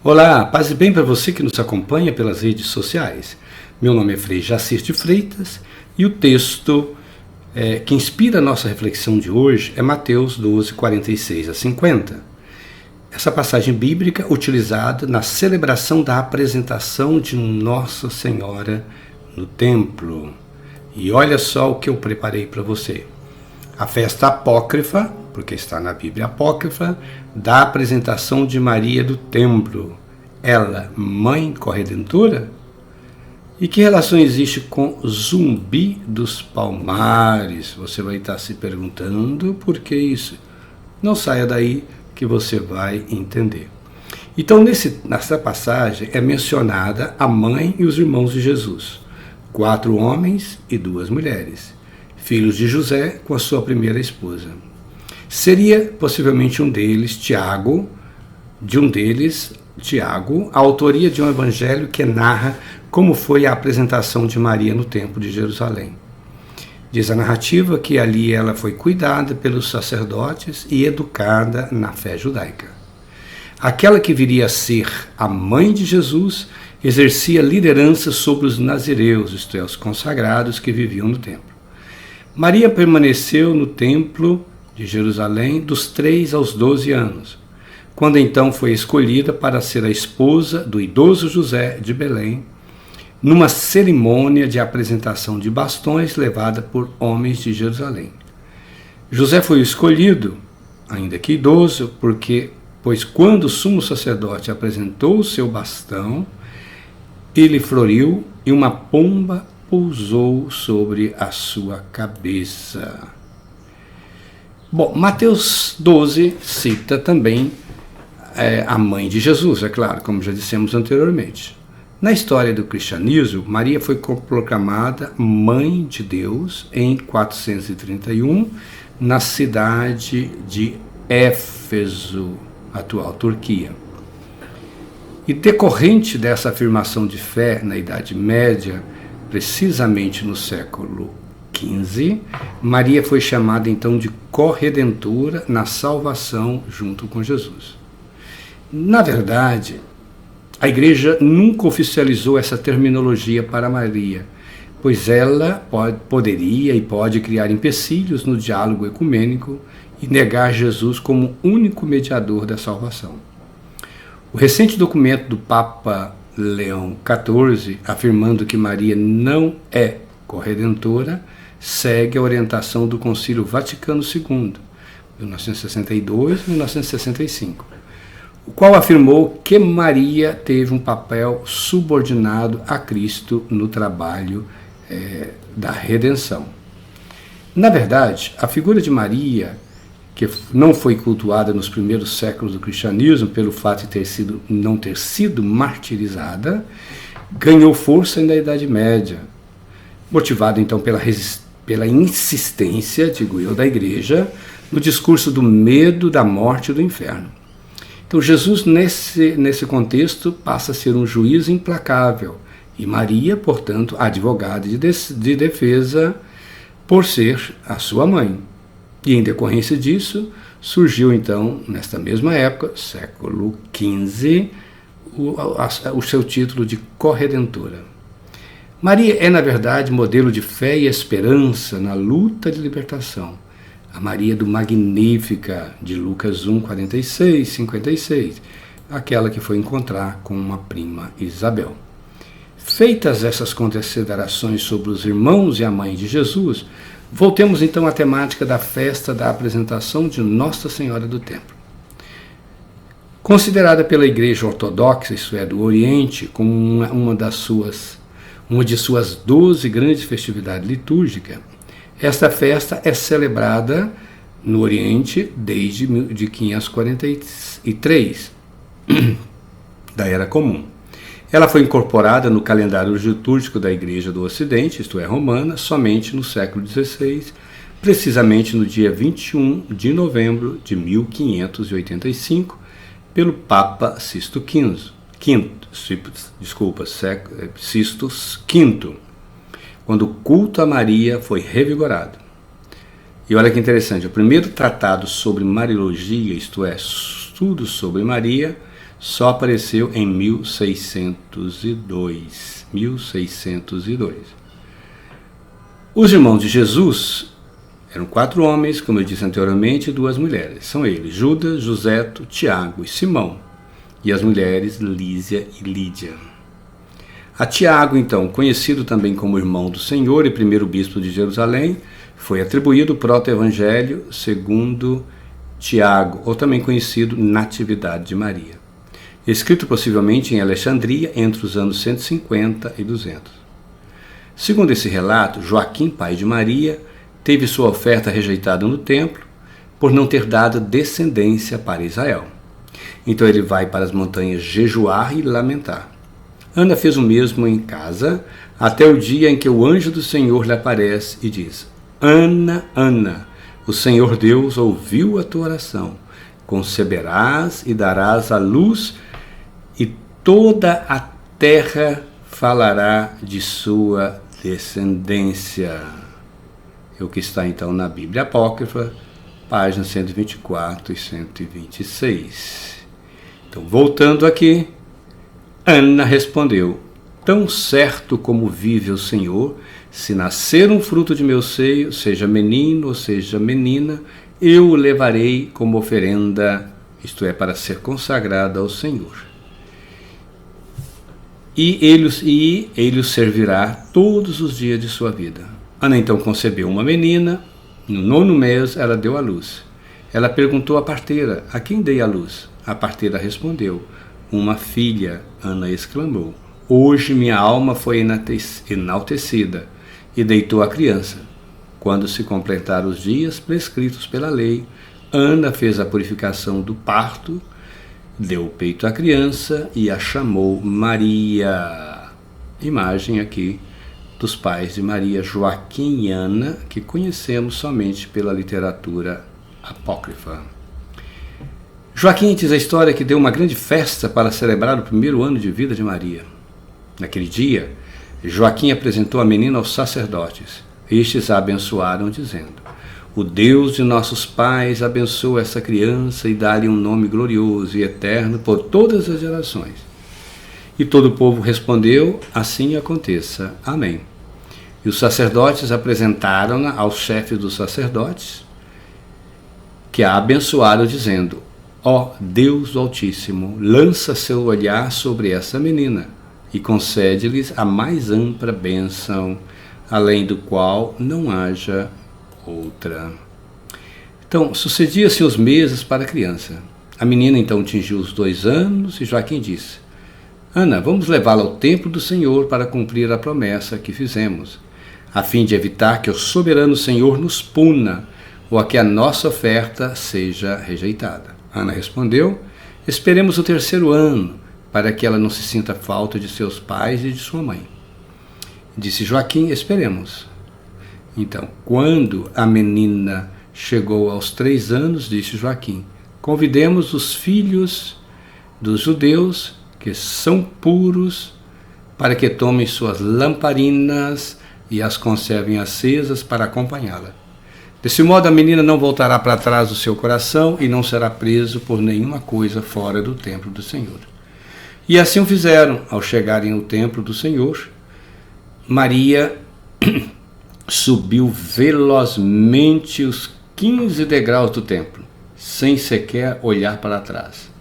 Olá, paz e bem para você que nos acompanha pelas redes sociais. Meu nome é Frei Jacir de Freitas e o texto que inspira a nossa reflexão de hoje é Mateus 12, 46 a 50. Essa passagem bíblica utilizada na celebração da apresentação de Nossa Senhora no templo. E olha só o que eu preparei para você. A festa apócrifa, porque está na Bíblia apócrifa, da apresentação de Maria do templo. Ela, mãe corredentora? E que relação existe com Zumbi dos Palmares? Você vai estar se perguntando por que isso. Não saia daí que você vai entender. Então, nessa passagem é mencionada a mãe e os irmãos de Jesus. 4 homens e 2 mulheres. Filhos de José com a sua primeira esposa. Seria possivelmente um deles, Tiago, a autoria de um evangelho que narra como foi a apresentação de Maria no templo de Jerusalém. Diz a narrativa que ali ela foi cuidada pelos sacerdotes e educada na fé judaica. Aquela que viria a ser a mãe de Jesus exercia liderança sobre os nazireus, isto é, os consagrados que viviam no templo. Maria permaneceu no templo de Jerusalém dos 3 aos 12 anos, quando então foi escolhida para ser a esposa do idoso José de Belém, numa cerimônia de apresentação de bastões levada por homens de Jerusalém. José foi escolhido, ainda que idoso, pois quando o sumo sacerdote apresentou o seu bastão, ele floriu e uma pomba pousou sobre a sua cabeça. Bom, Mateus 12 cita também a mãe de Jesus, é claro, como já dissemos anteriormente. Na história do cristianismo, Maria foi proclamada mãe de Deus em 431, na cidade de Éfeso, atual Turquia. E decorrente dessa afirmação de fé na Idade Média, precisamente no século XV, Maria foi chamada então de corredentora na salvação junto com Jesus. Na verdade, a Igreja nunca oficializou essa terminologia para Maria, pois ela poderia e pode criar empecilhos no diálogo ecumênico e negar Jesus como único mediador da salvação. O recente documento do Papa Leão XIV, afirmando que Maria não é corredentora, segue a orientação do Concílio Vaticano II, 1962-1965, o qual afirmou que Maria teve um papel subordinado a Cristo no trabalho da redenção. Na verdade, a figura de Maria, que não foi cultuada nos primeiros séculos do cristianismo pelo fato de não ter sido martirizada, ganhou força na Idade Média, motivada então pela insistência, digo eu, da Igreja no discurso do medo da morte e do inferno. Então Jesus, nesse contexto, passa a ser um juiz implacável e Maria, portanto, advogada de defesa por ser a sua mãe. E em decorrência disso, surgiu então, nesta mesma época, século XV, o seu título de corredentora. Maria é, na verdade, modelo de fé e esperança na luta de libertação. A Maria do Magnífica, de Lucas 1, 46, 56, aquela que foi encontrar com uma prima Isabel. Feitas essas considerações sobre os irmãos e a mãe de Jesus, voltemos então à temática da festa da apresentação de Nossa Senhora do Templo. Considerada pela Igreja Ortodoxa, isto é, do Oriente, como uma de suas 12 grandes festividades litúrgicas, esta festa é celebrada no Oriente desde 1543, da Era Comum. Ela foi incorporada no calendário litúrgico da Igreja do Ocidente, isto é, romana, somente no século XVI, precisamente no dia 21 de novembro de 1585, pelo Papa Sisto V, quando o culto a Maria foi revigorado. E olha que interessante, o primeiro tratado sobre Mariologia, isto é, estudos sobre Maria, só apareceu em 1602. 1602. Os irmãos de Jesus eram 4 homens, como eu disse anteriormente, e 2 mulheres. São eles, Judas, Joseto, Tiago e Simão. E as mulheres, Lísia e Lídia. A Tiago, então, conhecido também como irmão do Senhor e primeiro bispo de Jerusalém, foi atribuído o proto-evangelho segundo Tiago, ou também conhecido Natividade de Maria. Escrito possivelmente em Alexandria entre os anos 150 e 200. Segundo esse relato, Joaquim, pai de Maria, teve sua oferta rejeitada no templo por não ter dado descendência para Israel. Então ele vai para as montanhas jejuar e lamentar. Ana fez o mesmo em casa, até o dia em que o anjo do Senhor lhe aparece e diz: Ana, Ana, o Senhor Deus ouviu a tua oração. Conceberás e darás à luz, e toda a terra falará de sua descendência. É o que está então na Bíblia Apócrifa, páginas 124 e 126. Então, voltando aqui, Ana respondeu: tão certo como vive o Senhor, se nascer um fruto de meu seio, seja menino ou seja menina, eu o levarei como oferenda, isto é, para ser consagrada ao Senhor. E ele o servirá todos os dias de sua vida. Ana então concebeu uma menina, no 9º mês ela deu à luz. Ela perguntou à parteira: a quem dei à luz? A parteira respondeu: uma filha. Ana exclamou: hoje minha alma foi enaltecida, e deitou a criança. Quando se completaram os dias prescritos pela lei, Ana fez a purificação do parto, deu o peito à criança e a chamou Maria. Imagem aqui dos pais de Maria, Joaquim e Ana, que conhecemos somente pela literatura apócrifa. Joaquim diz a história que deu uma grande festa para celebrar o primeiro ano de vida de Maria. Naquele dia, Joaquim apresentou a menina aos sacerdotes. Estes a abençoaram, dizendo: o Deus de nossos pais abençoa essa criança e dá-lhe um nome glorioso e eterno por todas as gerações. E todo o povo respondeu: assim aconteça. Amém. E os sacerdotes apresentaram-na aos chefes dos sacerdotes, que a abençoaram, dizendo: ó Deus do Altíssimo, lança seu olhar sobre essa menina e concede-lhes a mais ampla bênção, além do qual não haja outra. Então, sucedia-se os meses para a criança. A menina então atingiu os 2 anos e Joaquim disse: Ana, vamos levá-la ao templo do Senhor para cumprir a promessa que fizemos, a fim de evitar que o soberano Senhor nos puna ou a que a nossa oferta seja rejeitada. Ana respondeu: esperemos o 3º ano, para que ela não se sinta falta de seus pais e de sua mãe. Disse Joaquim: esperemos. Então, quando a menina chegou aos 3 anos, disse Joaquim: convidemos os filhos dos judeus, que são puros, para que tomem suas lamparinas e as conservem acesas para acompanhá-la. Desse modo, a menina não voltará para trás do seu coração e não será preso por nenhuma coisa fora do templo do Senhor. E assim o fizeram. Ao chegarem ao templo do Senhor, Maria subiu velozmente os 15 degraus do templo, sem sequer olhar para trás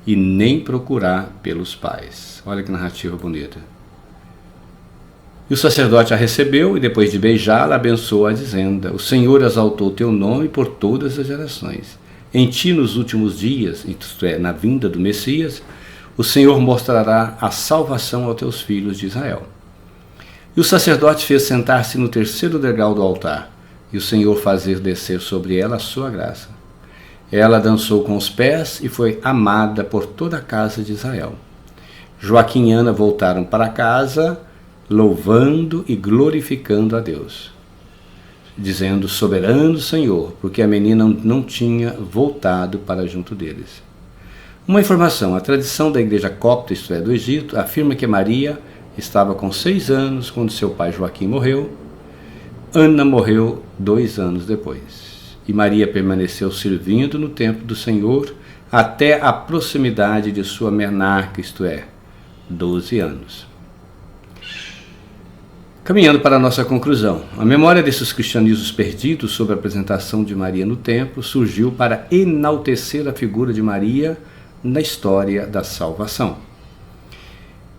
e nem procurar pelos pais. Olha que narrativa bonita. E o sacerdote a recebeu e, depois de beijá-la, abençoou-a, dizendo: o Senhor exaltou teu nome por todas as gerações. Em ti, nos últimos dias, isto é, na vinda do Messias, o Senhor mostrará a salvação aos teus filhos de Israel. E o sacerdote fez sentar-se no 3º degrau do altar, e o Senhor fazer descer sobre ela a sua graça. Ela dançou com os pés e foi amada por toda a casa de Israel. Joaquim e Ana voltaram para casa, louvando e glorificando a Deus, dizendo: soberano Senhor, porque a menina não tinha voltado para junto deles. Uma informação: a tradição da igreja copta, isto é, do Egito, afirma que Maria estava com 6 anos quando seu pai Joaquim morreu. Ana morreu 2 anos depois. E Maria permaneceu servindo no templo do Senhor até a proximidade de sua menarca, isto é, 12 anos. Caminhando para a nossa conclusão, a memória desses cristianismos perdidos sobre a apresentação de Maria no templo surgiu para enaltecer a figura de Maria na história da salvação.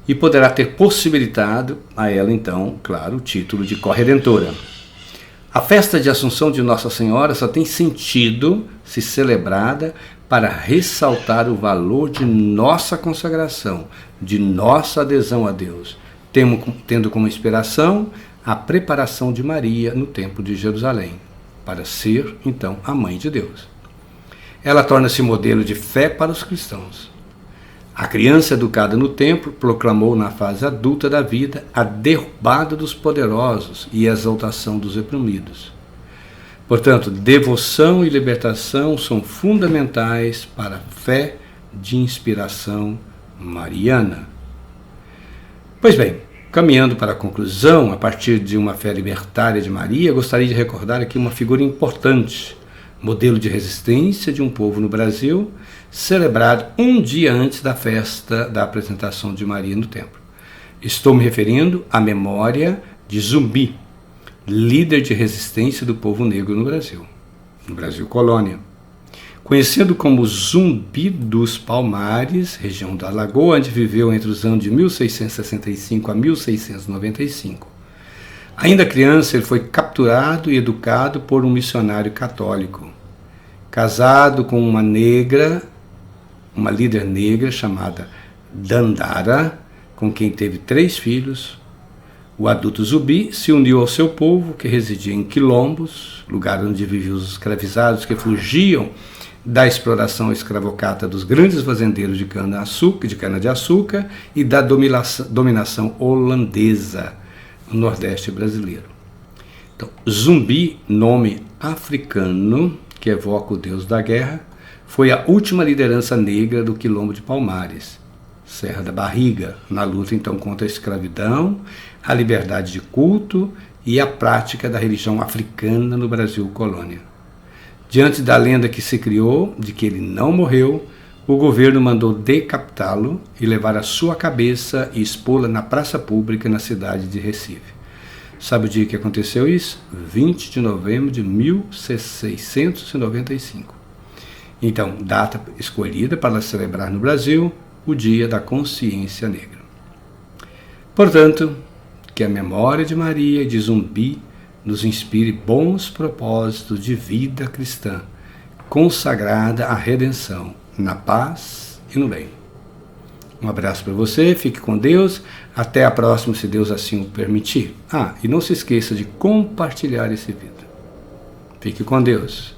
E poderá ter possibilitado a ela, então, claro, o título de corredentora. A festa de Assunção de Nossa Senhora só tem sentido se celebrada para ressaltar o valor de nossa consagração, de nossa adesão a Deus, tendo como inspiração a preparação de Maria no Templo de Jerusalém, para ser, então, a Mãe de Deus. Ela torna-se modelo de fé para os cristãos. A criança educada no templo proclamou na fase adulta da vida a derrubada dos poderosos e a exaltação dos oprimidos. Portanto, devoção e libertação são fundamentais para a fé de inspiração mariana. Pois bem, caminhando para a conclusão, a partir de uma fé libertária de Maria, gostaria de recordar aqui uma figura importante, modelo de resistência de um povo no Brasil, celebrado um dia antes da festa da apresentação de Maria no templo. Estou me referindo à memória de Zumbi, líder de resistência do povo negro no Brasil colônia. Conhecido como Zumbi dos Palmares, região da Lagoa, onde viveu entre os anos de 1665 a 1695. Ainda criança, ele foi capturado e educado por um missionário católico. Casado com uma negra, uma líder negra chamada Dandara, com quem teve 3 filhos, o adulto Zumbi se uniu ao seu povo, que residia em quilombos, lugar onde viviam os escravizados que fugiam da exploração escravocrata dos grandes fazendeiros de cana-de-açúcar e da dominação holandesa no Nordeste brasileiro. Então, Zumbi, nome africano que evoca o deus da guerra, foi a última liderança negra do Quilombo de Palmares, Serra da Barriga, na luta então contra a escravidão, a liberdade de culto e a prática da religião africana no Brasil colônia. Diante da lenda que se criou de que ele não morreu, o governo mandou decapitá-lo e levar a sua cabeça e expô-la na praça pública na cidade de Recife. Sabe o dia que aconteceu isso? 20 de novembro de 1695. Então, data escolhida para celebrar no Brasil o Dia da Consciência Negra. Portanto, que a memória de Maria e de Zumbi nos inspire bons propósitos de vida cristã, consagrada à redenção, na paz e no bem. Um abraço para você, fique com Deus, até a próxima, se Deus assim o permitir. E não se esqueça de compartilhar esse vídeo. Fique com Deus.